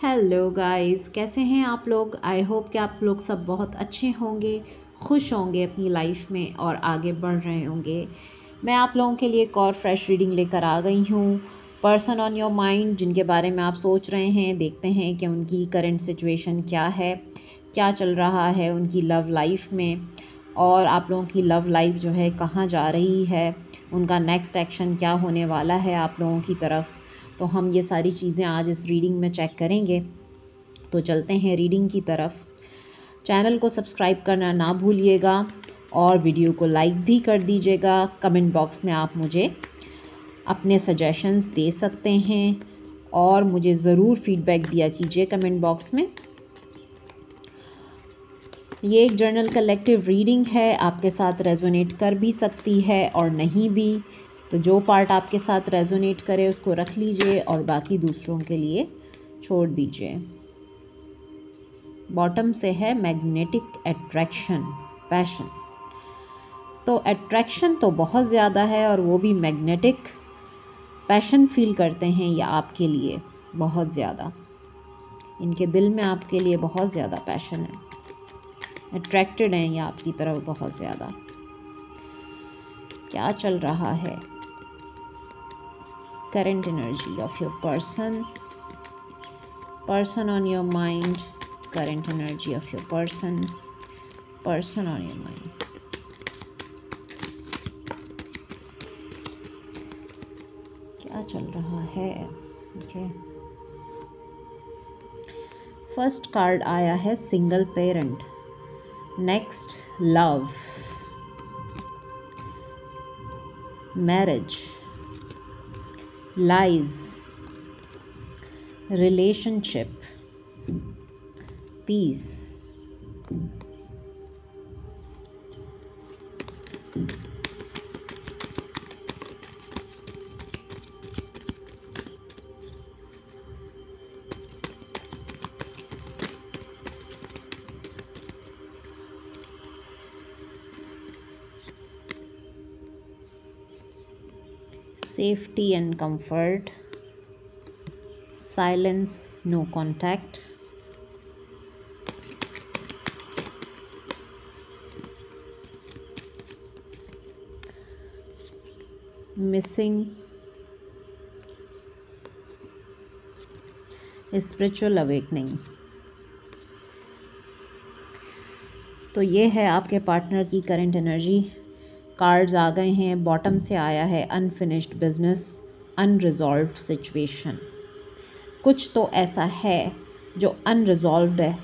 Hello guys, कैसे हैं आप लोग। आई होप कि आप लोग सब बहुत अच्छे होंगे, खुश होंगे अपनी लाइफ में और आगे बढ़ रहे होंगे। मैं आप लोगों के लिए एक और फ्रेश रीडिंग लेकर आ गई हूँ। पर्सन ऑन योर माइंड, जिनके बारे में आप सोच रहे हैं, देखते हैं कि उनकी करंट सिचुएशन क्या है, क्या चल रहा है उनकी लव लाइफ में, और आप लोगों की लव लाइफ जो है कहाँ जा रही है, उनका नेक्स्ट एक्शन क्या होने वाला है आप लोगों की तरफ। तो हम ये सारी चीज़ें आज इस रीडिंग में चेक करेंगे। तो चलते हैं रीडिंग की तरफ। चैनल को सब्सक्राइब करना ना भूलिएगा और वीडियो को लाइक भी कर दीजिएगा। कमेंट बॉक्स में आप मुझे अपने सजेशंस दे सकते हैं और मुझे ज़रूर फीडबैक दिया कीजिए कमेंट बॉक्स में। ये एक जर्नल कलेक्टिव रीडिंग है, आपके साथ रेजोनेट कर भी सकती है और नहीं भी। तो जो पार्ट आपके साथ रेजोनेट करे उसको रख लीजिए और बाकी दूसरों के लिए छोड़ दीजिए। बॉटम से है मैग्नेटिक अट्रैक्शन, पैशन। तो अट्रैक्शन तो बहुत ज़्यादा है और वो भी मैग्नेटिक। पैशन फील करते हैं ये आपके लिए बहुत ज़्यादा, इनके दिल में आपके लिए बहुत ज़्यादा पैशन है, अट्रैक्टेड हैं ये आपकी तरफ बहुत ज़्यादा। क्या चल रहा है current energy of your person, person on your mind, current energy of your person, person on your mind. क्या चल रहा है? ओके, फर्स्ट कार्ड आया है single parent, next love, marriage, lies, relationship, peace, safety and comfort, silence, no contact, missing, spiritual awakening। तो ये है आपके पार्टनर की करंट एनर्जी। कार्ड्स आ गए हैं, बॉटम से आया है अनफिनिश्ड बिजनेस, अनरिजॉल्व्ड सिचुएशन। कुछ तो ऐसा है जो अनरिजॉल्व्ड है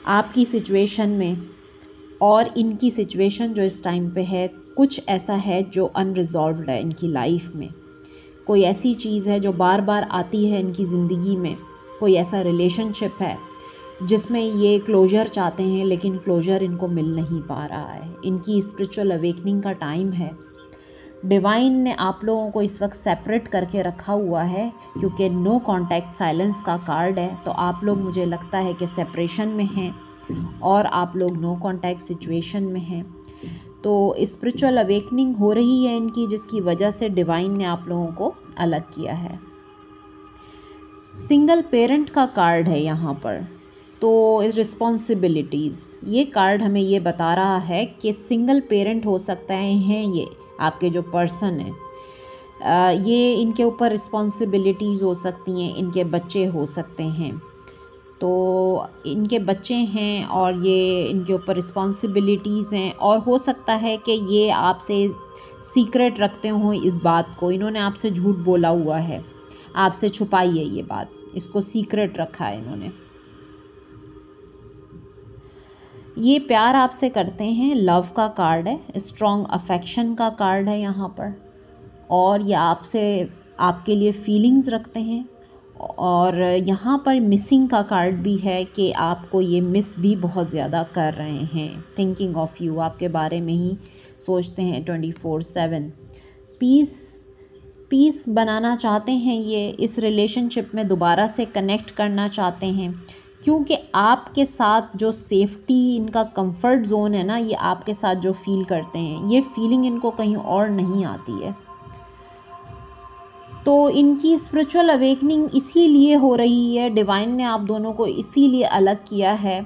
आपकी सिचुएशन में, और इनकी सिचुएशन जो इस टाइम पे है, कुछ ऐसा है जो अनरिजॉल्व्ड है इनकी लाइफ में। कोई ऐसी चीज़ है जो बार बार आती है इनकी ज़िंदगी में, कोई ऐसा रिलेशनशिप है जिसमें ये क्लोजर चाहते हैं लेकिन क्लोजर इनको मिल नहीं पा रहा है। इनकी स्पिरिचुअल अवेकनिंग का टाइम है। डिवाइन ने आप लोगों को इस वक्त सेपरेट करके रखा हुआ है क्योंकि नो कांटेक्ट, साइलेंस का कार्ड है। तो आप लोग, मुझे लगता है कि सेपरेशन में हैं और आप लोग नो कांटेक्ट सिचुएशन में हैं। तो स्पिरिचुअल अवेकनिंग हो रही है इनकी, जिसकी वजह से डिवाइन ने आप लोगों को अलग किया है। सिंगल पेरेंट का कार्ड है यहाँ पर। तो रिस्पॉन्सिबिलिटीज़, ये कार्ड हमें ये बता रहा है कि सिंगल पेरेंट हो सकते हैं ये आपके जो पर्सन है, ये इनके ऊपर रिस्पॉन्सिबिलिटीज़ हो सकती हैं, इनके बच्चे हो सकते हैं। तो इनके बच्चे हैं और ये इनके ऊपर रिस्पॉन्सिबिलिटीज़ हैं, और हो सकता है कि ये आपसे सीक्रेट रखते हों इस बात को। इन्होंने आपसे झूठ बोला हुआ है, आपसे छुपाई है ये बात, इसको सीक्रेट रखा है इन्होंने। ये प्यार आपसे करते हैं, लव का कार्ड है, स्ट्रॉन्ग अफेक्शन का कार्ड है यहाँ पर, और ये आपसे, आपके लिए फीलिंग्स रखते हैं। और यहाँ पर मिसिंग का कार्ड भी है कि आपको ये मिस भी बहुत ज़्यादा कर रहे हैं, थिंकिंग ऑफ यू, आपके बारे में ही सोचते हैं 24/7। पीस बनाना चाहते हैं ये, इस रिलेशनशिप में दोबारा से कनेक्ट करना चाहते हैं, क्योंकि आपके साथ जो सेफ्टी, इनका कंफर्ट जोन है ना, ये आपके साथ जो फील करते हैं, ये फीलिंग इनको कहीं और नहीं आती है। तो इनकी स्पिरिचुअल अवेकनिंग इसीलिए हो रही है, डिवाइन ने आप दोनों को इसीलिए अलग किया है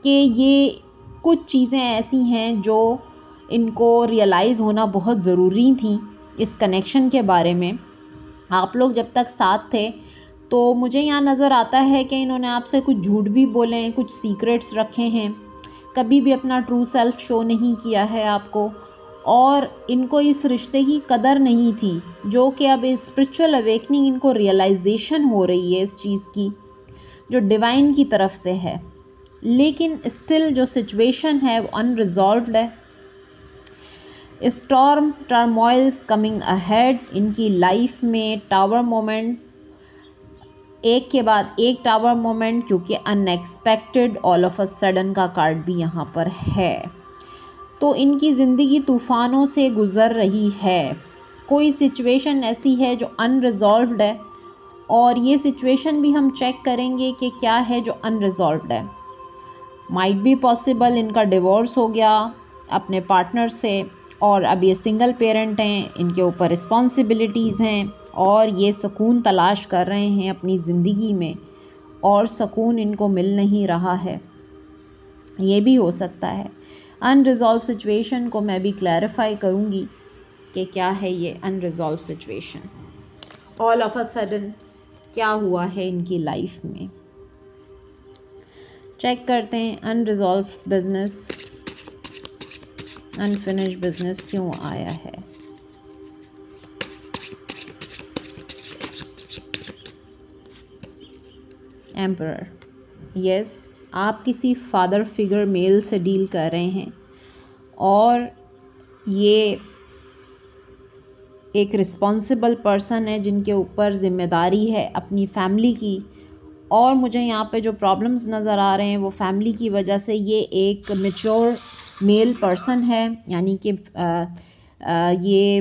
कि ये कुछ चीज़ें ऐसी हैं जो इनको रियलाइज़ होना बहुत ज़रूरी थी इस कनेक्शन के बारे में। आप लोग जब तक साथ थे तो मुझे यहाँ नज़र आता है कि इन्होंने आपसे कुछ झूठ भी बोले हैं, कुछ सीक्रेट्स रखे हैं, कभी भी अपना ट्रू सेल्फ शो नहीं किया है आपको, और इनको इस रिश्ते की कदर नहीं थी, जो कि अब इस स्पिरिचुअल अवेकनिंग इनको रियलाइजेशन हो रही है इस चीज़ की, जो डिवाइन की तरफ से है। लेकिन स्टिल जो सिचुएशन है वो अनरिजॉल्व्ड है। स्टॉर्म टर्मोइल्स कमिंग अहेड, इनकी लाइफ में टावर मोमेंट, एक के बाद एक टावर मोमेंट, क्योंकि unexpected all of a sudden का कार्ड भी यहाँ पर है। तो इनकी ज़िंदगी तूफ़ानों से गुज़र रही है। कोई सिचुएशन ऐसी है जो अनरिजॉल्व्ड है, और ये सिचुएशन भी हम चेक करेंगे कि क्या है जो अनरिजॉल्व्ड है। माइट बी पॉसिबल इनका डिवोर्स हो गया अपने पार्टनर से, और अब ये सिंगल पेरेंट हैं, इनके ऊपर रिस्पॉन्सिबिलिटीज़ हैं, और ये सुकून तलाश कर रहे हैं अपनी ज़िंदगी में, और सुकून इनको मिल नहीं रहा है। ये भी हो सकता है। अनरिजॉल्व सिचुएशन को मैं भी क्लैरिफाई करूँगी कि क्या है ये unresolve situation, all of a sudden क्या हुआ है इनकी लाइफ में। चेक करते हैं अनरिजॉल्व बिजनेस, अनफिनिश्ड बिजनेस क्यों आया है। एम्परर, यस, आप किसी फादर फिगर मेल से डील कर रहे हैं, और ये एक रिस्पॉन्सिबल पर्सन है जिनके ऊपर ज़िम्मेदारी है अपनी फैमिली की, और मुझे यहाँ पे जो प्रॉब्लम्स नज़र आ रहे हैं वो फैमिली की वजह से। ये एक मैच्योर मेल पर्सन है, यानी कि ये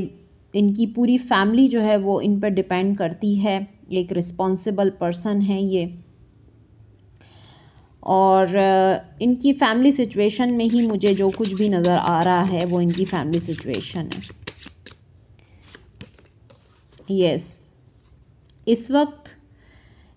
इनकी पूरी फैमिली जो है वो इन पर डिपेंड करती है, एक रिस्पॉन्सिबल पर्सन है ये, और इनकी फैमिली सिचुएशन में ही मुझे जो कुछ भी नज़र आ रहा है वो इनकी फैमिली सिचुएशन है। यस, इस वक्त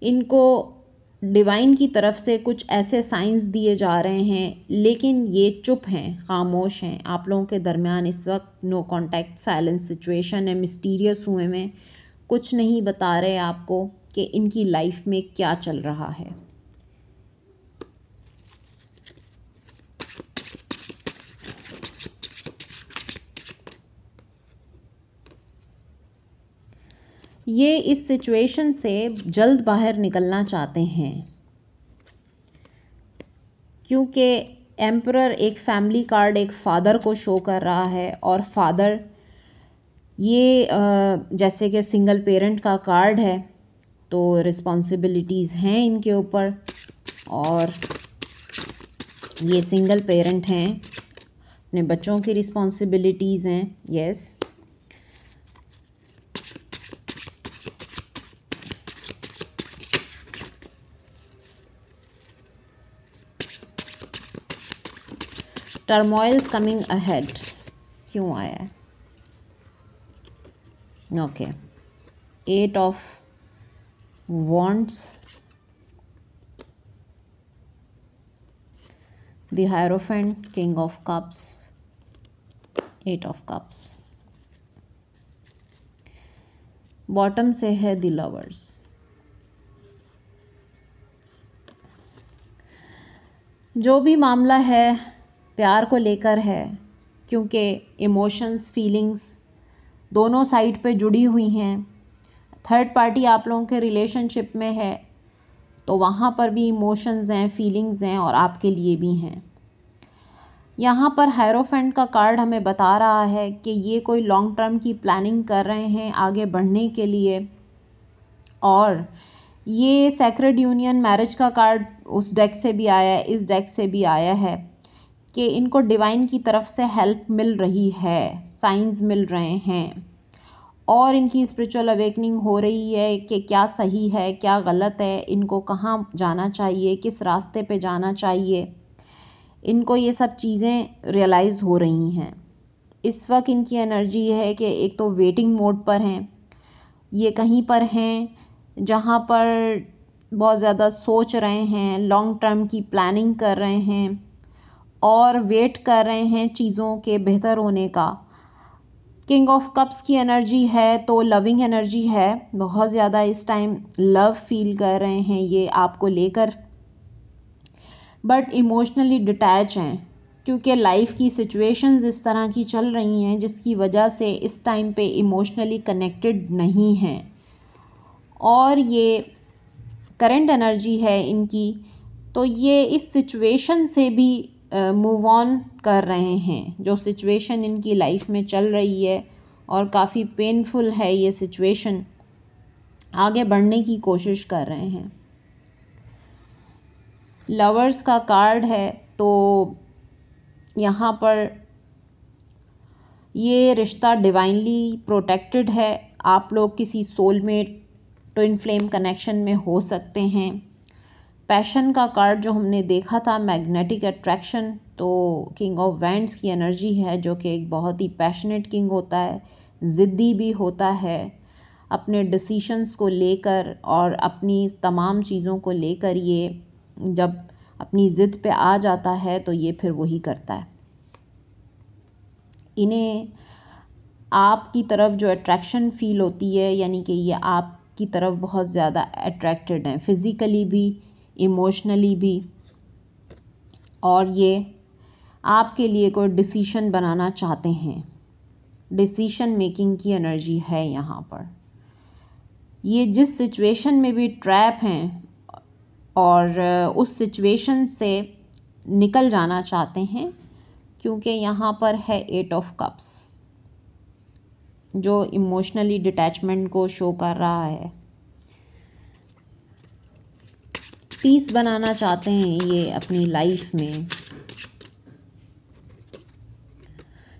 इनको डिवाइन की तरफ से कुछ ऐसे साइंस दिए जा रहे हैं, लेकिन ये चुप हैं, खामोश हैं। आप लोगों के दरमियान इस वक्त नो कांटेक्ट, साइलेंस सिचुएशन है, मिस्टीरियस हुए में कुछ नहीं बता रहे आपको कि इनकी लाइफ में क्या चल रहा है। ये इस सिचुएशन से जल्द बाहर निकलना चाहते हैं, क्योंकि एम्परर एक फैमिली कार्ड एक फ़ादर को शो कर रहा है, और फादर ये जैसे कि सिंगल पेरेंट का कार्ड है, तो रिस्पॉन्सिबिलिटीज़ हैं इनके ऊपर, और ये सिंगल पेरेंट हैं, अपने बच्चों की रिस्पॉन्सिबिलिटीज़ हैं। यस, टर्मोइल्स कमिंग अहेड क्यों आया है। Okay, 8 of wands, the hierophant, king of cups, 8 of cups, bottom से है द लवर्स। जो भी मामला है प्यार को लेकर है, क्योंकि इमोशंस, फीलिंग्स दोनों साइड पे जुड़ी हुई हैं। थर्ड पार्टी आप लोगों के रिलेशनशिप में है, तो वहाँ पर भी इमोशंस हैं, फीलिंग्स हैं, और आपके लिए भी हैं। यहाँ पर हायरोफेंट का कार्ड हमें बता रहा है कि ये कोई लॉन्ग टर्म की प्लानिंग कर रहे हैं आगे बढ़ने के लिए, और ये सैक्रेड यूनियन, मैरिज का कार्ड उस डेक से भी आया है, इस डेक से भी आया है कि इनको डिवाइन की तरफ से हेल्प मिल रही है, साइंस मिल रहे हैं, और इनकी स्पिरिचुअल अवेकनिंग हो रही है कि क्या सही है, क्या गलत है, इनको कहाँ जाना चाहिए, किस रास्ते पे जाना चाहिए। इनको ये सब चीज़ें रियलाइज़ हो रही हैं। इस वक्त इनकी एनर्जी है कि एक तो वेटिंग मोड पर हैं, ये कहीं पर हैं जहाँ पर बहुत ज़्यादा सोच रहे हैं, लॉन्ग टर्म की प्लानिंग कर रहे हैं और वेट कर रहे हैं चीज़ों के बेहतर होने का। किंग ऑफ कप्स की एनर्जी है तो लविंग एनर्जी है, बहुत ज़्यादा इस टाइम लव फील कर रहे हैं ये आपको लेकर, बट इमोशनली डिटैच हैं क्योंकि लाइफ की सिचुएशंस इस तरह की चल रही हैं जिसकी वजह से इस टाइम पे इमोशनली कनेक्टेड नहीं हैं। और ये करंट एनर्जी है इनकी, तो ये इस सिचुएशन से भी मूव ऑन कर रहे हैं। जो सिचुएशन इनकी लाइफ में चल रही है और काफ़ी पेनफुल है ये सिचुएशन, आगे बढ़ने की कोशिश कर रहे हैं। लवर्स का कार्ड है तो यहाँ पर ये रिश्ता डिवाइनली प्रोटेक्टेड है। आप लोग किसी सोलमेट ट्विन फ्लेम कनेक्शन में हो सकते हैं। पैशन का कार्ड जो हमने देखा था, मैग्नेटिक अट्रैक्शन, तो किंग ऑफ वैंड्स की एनर्जी है जो कि एक बहुत ही पैशनेट किंग होता है, ज़िद्दी भी होता है अपने डिसीशंस को लेकर और अपनी तमाम चीज़ों को लेकर। ये जब अपनी ज़िद पे आ जाता है तो ये फिर वही करता है। इन्हें आपकी तरफ जो अट्रैक्शन फील होती है, यानी कि ये आपकी तरफ बहुत ज़्यादा अट्रैक्टेड हैं, फिज़िकली भी, इमोशनली भी, और ये आपके लिए कोई डिसीशन बनाना चाहते हैं। डिसीशन मेकिंग की एनर्जी है यहाँ पर। ये जिस सिचुएशन में भी ट्रैप हैं और उस सिचुएशन से निकल जाना चाहते हैं, क्योंकि यहाँ पर है 8 ऑफ कप्स जो इमोशनली डिटैचमेंट को शो कर रहा है। पीस बनाना चाहते हैं ये अपनी लाइफ में।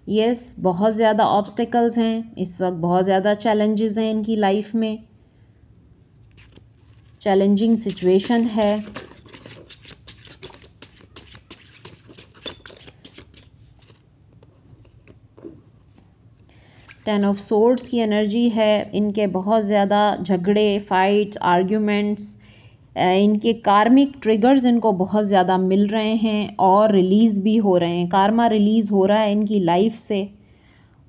यस, बहुत ज़्यादा ऑब्स्टिकल्स हैं इस वक्त, बहुत ज़्यादा चैलेंजेस हैं इनकी लाइफ में, चैलेंजिंग सिचुएशन है। टेन ऑफ सोर्ड्स की एनर्जी है। इनके बहुत ज़्यादा झगड़े, फाइट्स, आर्ग्यूमेंट्स, इनके कार्मिक ट्रिगर्स इनको बहुत ज़्यादा मिल रहे हैं और रिलीज़ भी हो रहे हैं। कार्मा रिलीज़ हो रहा है इनकी लाइफ से,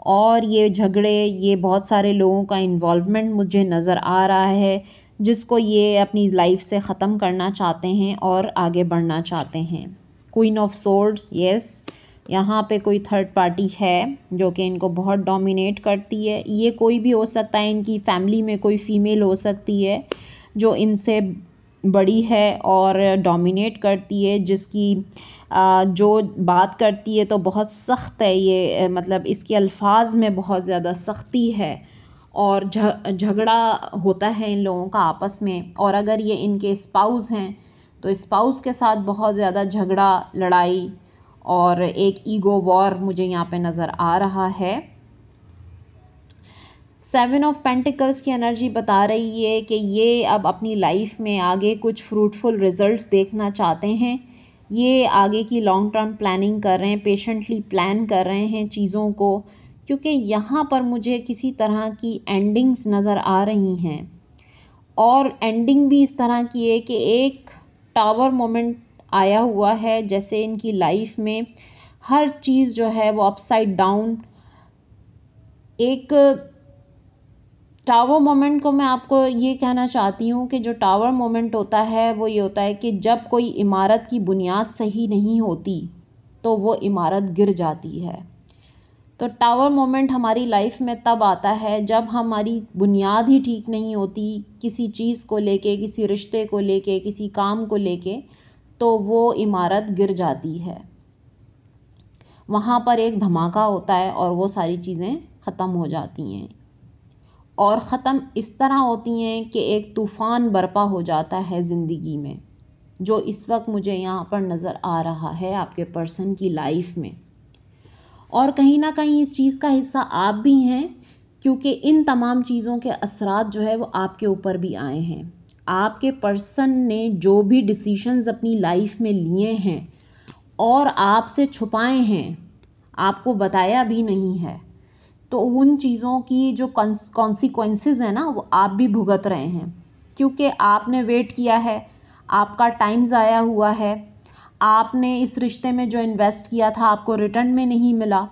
और ये झगड़े, ये बहुत सारे लोगों का इन्वॉल्वमेंट मुझे नज़र आ रहा है जिसको ये अपनी लाइफ से ख़त्म करना चाहते हैं और आगे बढ़ना चाहते हैं। क्वीन ऑफ सोर्ड्स, यस, यहाँ पे कोई थर्ड पार्टी है जो कि इनको बहुत डोमिनेट करती है। ये कोई भी हो सकता है, इनकी फैमिली में कोई फीमेल हो सकती है जो इनसे बड़ी है और डोमिनेट करती है, जिसकी जो बात करती है तो बहुत सख्त है ये, मतलब इसके अल्फाज में बहुत ज़्यादा सख्ती है और झगड़ा होता है इन लोगों का आपस में। और अगर ये इनके स्पाउस हैं तो स्पाउस के साथ बहुत ज़्यादा झगड़ा, लड़ाई और एक ईगो वॉर मुझे यहाँ पे नज़र आ रहा है। 7 ऑफ पेंटिकल्स की एनर्जी बता रही है कि ये अब अपनी लाइफ में आगे कुछ फ्रूटफुल रिजल्ट्स देखना चाहते हैं। ये आगे की लॉन्ग टर्म प्लानिंग कर रहे हैं, पेशेंटली प्लान कर रहे हैं चीज़ों को, क्योंकि यहाँ पर मुझे किसी तरह की एंडिंग्स नज़र आ रही हैं। और एंडिंग भी इस तरह की है कि एक टावर मोमेंट आया हुआ है, जैसे इनकी लाइफ में हर चीज़ जो है वो अपसाइड डाउन। एक टावर मोमेंट को मैं आपको ये कहना चाहती हूँ कि जो टावर मोमेंट होता है वो ये होता है कि जब कोई इमारत की बुनियाद सही नहीं होती तो वो इमारत गिर जाती है। तो टावर मोमेंट हमारी लाइफ में तब आता है जब हमारी बुनियाद ही ठीक नहीं होती, किसी चीज़ को लेके, किसी रिश्ते को लेके, किसी काम को लेके, तो वो इमारत गिर जाती है। वहाँ पर एक धमाका होता है और वो सारी चीज़ें ख़त्म हो जाती हैं, और ख़त्म इस तरह होती हैं कि एक तूफ़ान बरपा हो जाता है ज़िंदगी में, जो इस वक्त मुझे यहाँ पर नज़र आ रहा है आपके पर्सन की लाइफ में। और कहीं ना कहीं इस चीज़ का हिस्सा आप भी हैं, क्योंकि इन तमाम चीज़ों के असरात जो है वो आपके ऊपर भी आए हैं। आपके पर्सन ने जो भी डिसीशंस अपनी लाइफ में लिए हैं और आपसे छुपाए हैं, आपको बताया भी नहीं है, तो उन चीज़ों की जो कॉन्सिक्वेंसेस हैं ना वो आप भी भुगत रहे हैं, क्योंकि आपने वेट किया है, आपका टाइम ज़ाया हुआ है, आपने इस रिश्ते में जो इन्वेस्ट किया था आपको रिटर्न में नहीं मिला,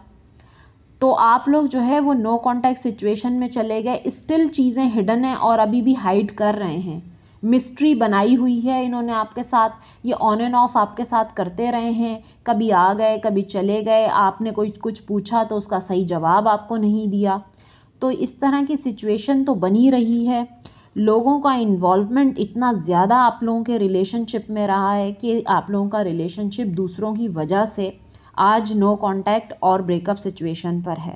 तो आप लोग जो है वो नो कॉन्टैक्ट सिचुएशन में चले गए। स्टिल चीज़ें हिडन हैं और अभी भी हाइड कर रहे हैं, मिस्ट्री बनाई हुई है इन्होंने आपके साथ, ये ऑन एंड ऑफ आपके साथ करते रहे हैं, कभी आ गए कभी चले गए, आपने कोई कुछ पूछा तो उसका सही जवाब आपको नहीं दिया। तो इस तरह की सिचुएशन तो बनी रही है। लोगों का इन्वॉल्वमेंट इतना ज़्यादा आप लोगों के रिलेशनशिप में रहा है कि आप लोगों का रिलेशनशिप दूसरों की वजह से आज नो कांटेक्ट और ब्रेकअप सिचुएशन पर है।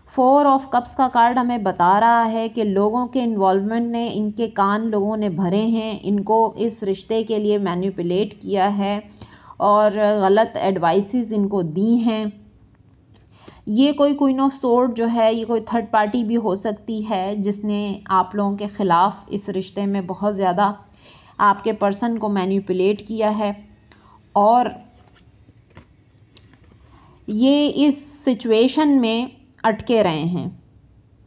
4 ऑफ कप्स का कार्ड हमें बता रहा है कि लोगों के इन्वॉल्वमेंट ने, इनके कान लोगों ने भरे हैं, इनको इस रिश्ते के लिए मैनिपुलेट किया है और गलत एडवाइसेस इनको दी हैं। ये कोई क्वीन ऑफ सोर्ड जो है ये कोई थर्ड पार्टी भी हो सकती है जिसने आप लोगों के ख़िलाफ़ इस रिश्ते में बहुत ज़्यादा आपके पर्सन को मैनिपुलेट किया है और ये इस सिचुएशन में अटके रहे हैं,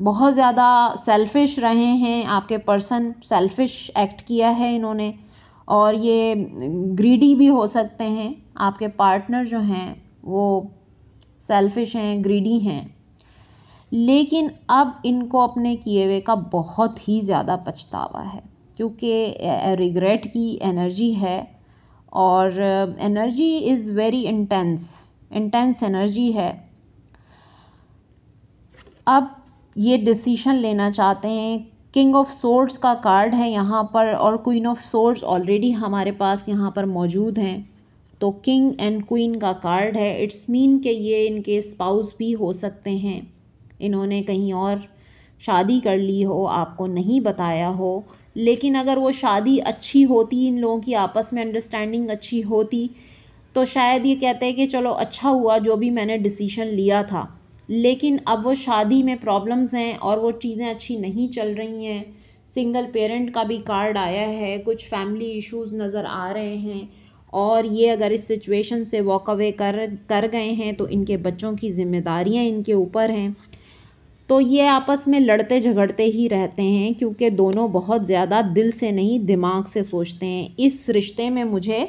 बहुत ज़्यादा सेल्फ़िश रहे हैं। आपके पर्सन सेल्फ़िश एक्ट किया है इन्होंने और ये ग्रीडी भी हो सकते हैं। आपके पार्टनर जो हैं वो सेल्फ़िश हैं, ग्रीडी हैं, लेकिन अब इनको अपने किए हुए का बहुत ही ज़्यादा पछतावा है, क्योंकि रिग्रेट की एनर्जी है और energy is very intense energy है। अब ये डिसीजन लेना चाहते हैं। किंग ऑफ सोर्ड्स का कार्ड है यहाँ पर और क्वीन ऑफ सोर्ड्स ऑलरेडी हमारे पास यहाँ पर मौजूद हैं, तो किंग एंड क्वीन का कार्ड है। इट्स मीन कि ये इनके स्पाउस भी हो सकते हैं, इन्होंने कहीं और शादी कर ली हो, आपको नहीं बताया हो, लेकिन अगर वो शादी अच्छी होती, इन लोगों की आपस में अंडरस्टैंडिंग अच्छी होती, तो शायद ये कहते हैं कि चलो अच्छा हुआ जो भी मैंने डिसीजन लिया था। लेकिन अब वो शादी में प्रॉब्लम्स हैं और वो चीज़ें अच्छी नहीं चल रही हैं। सिंगल पेरेंट का भी कार्ड आया है, कुछ फैमिली इश्यूज़ नज़र आ रहे हैं और ये अगर इस सिचुएशन से वॉक अवे कर गए हैं तो इनके बच्चों की ज़िम्मेदारियां इनके ऊपर हैं। तो ये आपस में लड़ते झगड़ते ही रहते हैं, क्योंकि दोनों बहुत ज़्यादा दिल से नहीं दिमाग से सोचते हैं। इस रिश्ते में मुझे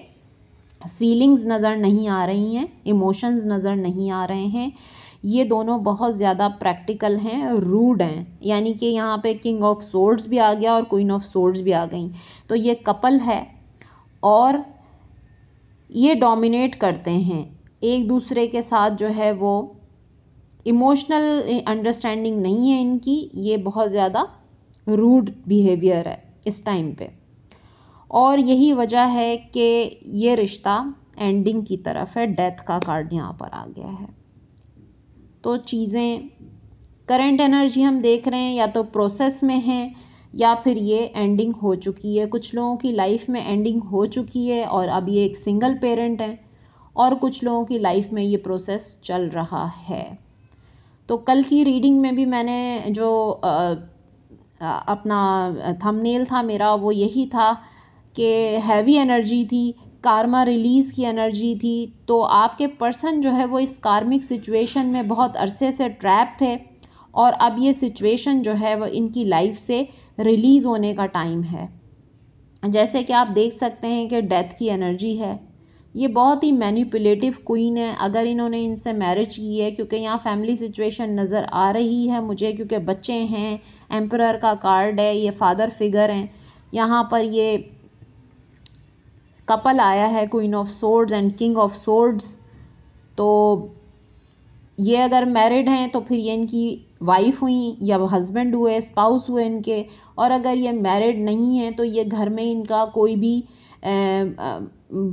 फीलिंग्स नज़र नहीं आ रही हैं, इमोशंस नज़र नहीं आ रहे हैं। ये दोनों बहुत ज़्यादा प्रैक्टिकल हैं, रूड हैं, यानी कि यहाँ पे किंग ऑफ सोर्ड्स भी आ गया और क्वीन ऑफ सोर्ड्स भी आ गई। तो ये कपल है और ये डोमिनेट करते हैं एक दूसरे के साथ, जो है वो इमोशनल अंडरस्टैंडिंग नहीं है इनकी, ये बहुत ज़्यादा रूड बिहेवियर है इस टाइम पे और यही वजह है कि ये रिश्ता एंडिंग की तरफ है। डेथ का कार्ड यहाँ पर आ गया है। तो चीज़ें करंट एनर्जी हम देख रहे हैं या तो प्रोसेस में हैं या फिर ये एंडिंग हो चुकी है। कुछ लोगों की लाइफ में एंडिंग हो चुकी है और अब ये एक सिंगल पेरेंट है और कुछ लोगों की लाइफ में ये प्रोसेस चल रहा है। तो कल की रीडिंग में भी मैंने जो अपना थंबनेल था मेरा वो यही था कि हैवी एनर्जी थी, कार्मा रिलीज़ की एनर्जी थी। तो आपके पर्सन जो है वो इस कार्मिक सिचुएशन में बहुत अरसे से ट्रैप थे और अब ये सिचुएशन जो है वो इनकी लाइफ से रिलीज़ होने का टाइम है। जैसे कि आप देख सकते हैं कि डेथ की एनर्जी है, ये बहुत ही मैनिपुलेटिव क्वीन है। अगर इन्होंने इनसे मैरिज की है, क्योंकि यहाँ फैमिली सिचुएशन नज़र आ रही है मुझे, क्योंकि बच्चे हैं, एम्परर का कार्ड है, ये फादर फिगर हैं, यहाँ पर ये कपल आया है queen of swords and king of swords. तो ये अगर मैरिड हैं तो फिर ये इनकी वाइफ हुई या हस्बैंड हुए, स्पाउस हुए इनके, और अगर ये मैरिड नहीं है तो ये घर में इनका कोई भी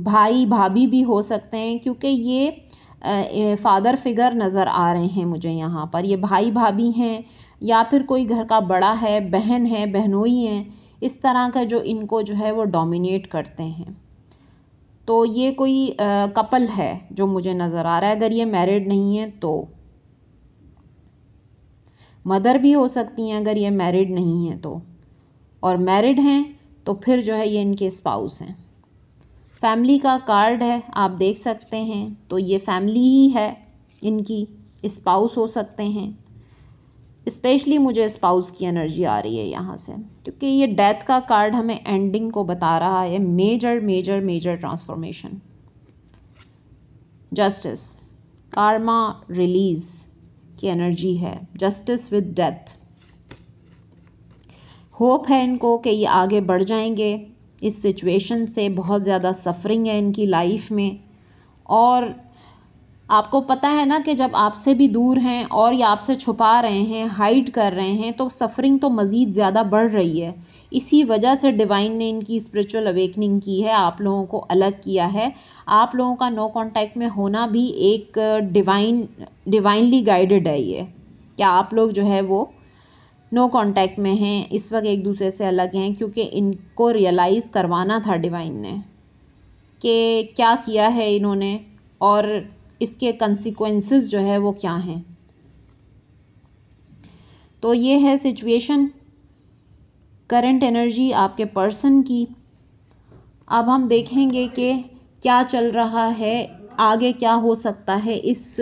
भाई भाभी भी हो सकते हैं, क्योंकि ये फादर फिगर नज़र आ रहे हैं मुझे यहाँ पर। ये भाई भाभी हैं या फिर कोई घर का बड़ा है, बहन है, बहनोई हैं, इस तरह का जो इनको जो है वो डोमिनेट करते हैं। तो ये कोई कपल है जो मुझे नज़र आ रहा है। अगर ये मैरिड नहीं है तो मदर भी हो सकती हैं अगर ये मैरिड नहीं है तो, और मैरिड हैं तो फिर जो है ये इनके स्पाउस हैं। फैमिली का कार्ड है, आप देख सकते हैं, तो ये फैमिली ही है इनकी, स्पाउस हो सकते हैं। स्पेशली मुझे स्पाउस की एनर्जी आ रही है यहाँ से, क्योंकि ये डेथ का कार्ड हमें एंडिंग को बता रहा है, major major major transformation. Justice, karma release की एनर्जी है, जस्टिस विद डेथ। होप है इनको कि ये आगे बढ़ जाएंगे इस सिचुएशन से। बहुत ज़्यादा सफरिंग है इनकी लाइफ में, और आपको पता है ना कि जब आपसे भी दूर हैं और ये आपसे छुपा रहे हैं, हाइड कर रहे हैं, तो सफ़रिंग तो मज़ीद ज़्यादा बढ़ रही है। इसी वजह से डिवाइन ने इनकी स्पिरिचुअल अवेकनिंग की है, आप लोगों को अलग किया है। आप लोगों का नो कांटेक्ट में होना भी एक डिवाइनली गाइडेड है ये, क्या आप लोग जो है वो नो कांटेक्ट में हैं, इस वक्त एक दूसरे से अलग हैं, क्योंकि इनको रियलाइज़ करवाना था डिवाइन ने कि क्या किया है इन्होंने और इसके कंसिक्वेंसेस जो है वो क्या हैं। तो ये है सिचुएशन, करंट एनर्जी आपके पर्सन की। अब हम देखेंगे कि क्या चल रहा है, आगे क्या हो सकता है इस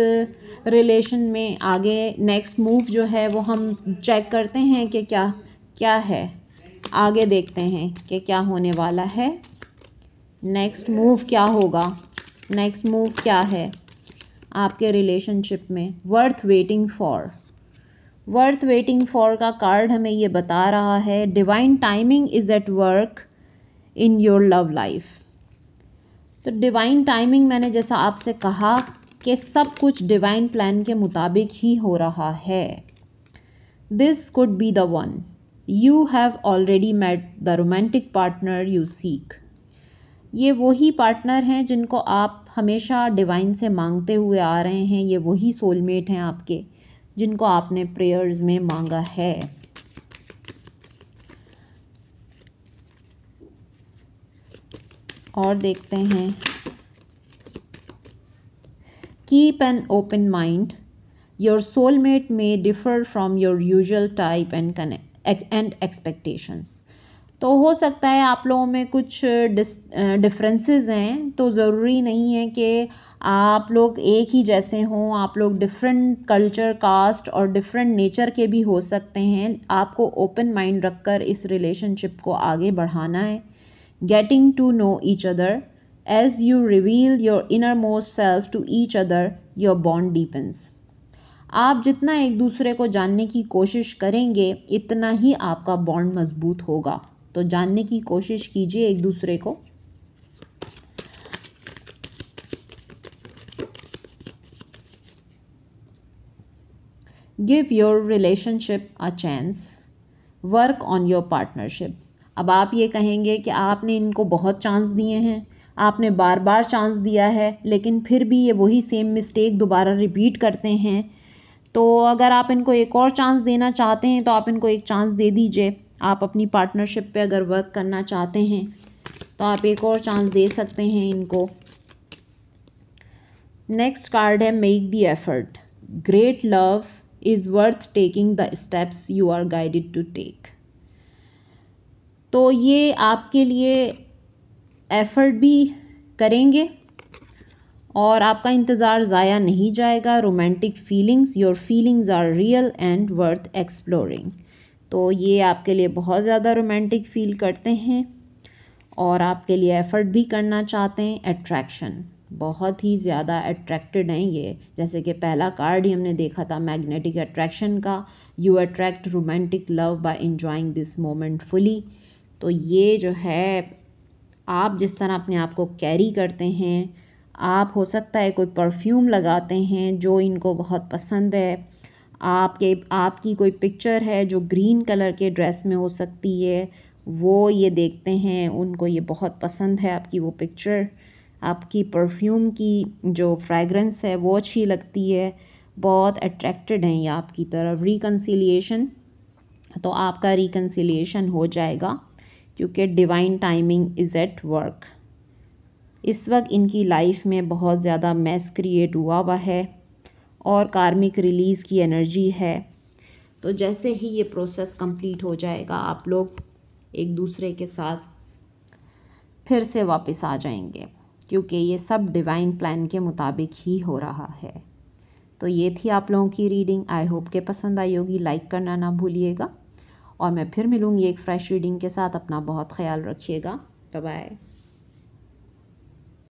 रिलेशन में। आगे नेक्स्ट मूव जो है वो हम चेक करते हैं कि क्या क्या है, आगे देखते हैं कि क्या होने वाला है, नेक्स्ट मूव क्या होगा, नेक्स्ट मूव क्या है आपके रिलेशनशिप में। Worth waiting for, worth waiting for का कार्ड हमें ये बता रहा है divine timing is at work in your love life. तो डिवाइन टाइमिंग, मैंने जैसा आपसे कहा कि सब कुछ डिवाइन प्लान के मुताबिक ही हो रहा है। This could be the one, you have already met the romantic partner you seek. ये वही पार्टनर हैं जिनको आप हमेशा डिवाइन से मांगते हुए आ रहे हैं, ये वही सोलमेट हैं आपके जिनको आपने प्रेयर्स में मांगा है। और देखते हैं, keep an open mind, your soulmate may differ from your usual type and expectations. तो हो सकता है आप लोगों में कुछ डिफरेंसेस हैं, तो ज़रूरी नहीं है कि आप लोग एक ही जैसे हों, आप लोग डिफरेंट कल्चर, कास्ट और डिफरेंट नेचर के भी हो सकते हैं। आपको ओपन माइंड रखकर इस रिलेशनशिप को आगे बढ़ाना है। Getting to know each other, as you reveal your innermost self to each other, your bond deepens. आप जितना एक दूसरे को जानने की कोशिश करेंगे इतना ही आपका बॉन्ड मजबूत होगा। तो जानने की कोशिश कीजिए एक दूसरे को। Give your relationship a chance, work on your partnership. अब आप ये कहेंगे कि आपने इनको बहुत चांस दिए हैं, आपने बार बार चांस दिया है, लेकिन फिर भी ये वही सेम मिस्टेक दोबारा रिपीट करते हैं। तो अगर आप इनको एक और चांस देना चाहते हैं तो आप इनको एक चांस दे दीजिए। आप अपनी पार्टनरशिप पे अगर वर्क करना चाहते हैं तो आप एक और चांस दे सकते हैं इनको। नेक्स्ट कार्ड है make the effort, great love is worth taking the steps you are guided to take. तो ये आपके लिए एफर्ट भी करेंगे और आपका इंतज़ार ज़ाया नहीं जाएगा। Romantic feelings, your feelings are real and worth exploring. तो ये आपके लिए बहुत ज़्यादा रोमांटिक फील करते हैं और आपके लिए एफ़र्ट भी करना चाहते हैं। अट्रैक्शन, बहुत ही ज़्यादा अट्रैक्टेड हैं ये, जैसे कि पहला कार्ड ही हमने देखा था मैग्नेटिक अट्रैक्शन का। You attract romantic love by enjoying this moment fully. तो ये जो है, आप जिस तरह अपने आप को कैरी करते हैं, आप हो सकता है कोई परफ्यूम लगाते हैं जो इनको बहुत पसंद है, आपकी कोई पिक्चर है जो ग्रीन कलर के ड्रेस में हो सकती है, वो ये देखते हैं, उनको ये बहुत पसंद है आपकी वो पिक्चर। आपकी परफ्यूम की जो फ्रेगरेंस है वो अच्छी लगती है, बहुत अट्रैक्टेड हैं ये आपकी तरफ। रिकन्सिलिएशन, तो आपका रिकन्सिलिएशन हो जाएगा क्योंकि divine timing is at work. इस वक्त इनकी लाइफ में बहुत ज़्यादा मैस क्रिएट हुआ है और कार्मिक रिलीज़ की एनर्जी है। तो जैसे ही ये प्रोसेस कंप्लीट हो जाएगा, आप लोग एक दूसरे के साथ फिर से वापस आ जाएंगे, क्योंकि ये सब डिवाइन प्लान के मुताबिक ही हो रहा है। तो ये थी आप लोगों की रीडिंग। आई होप के पसंद आई होगी। लाइक करना ना भूलिएगा और मैं फिर मिलूँगी एक फ़्रेश रीडिंग के साथ। अपना बहुत ख्याल रखिएगा। Bye bye.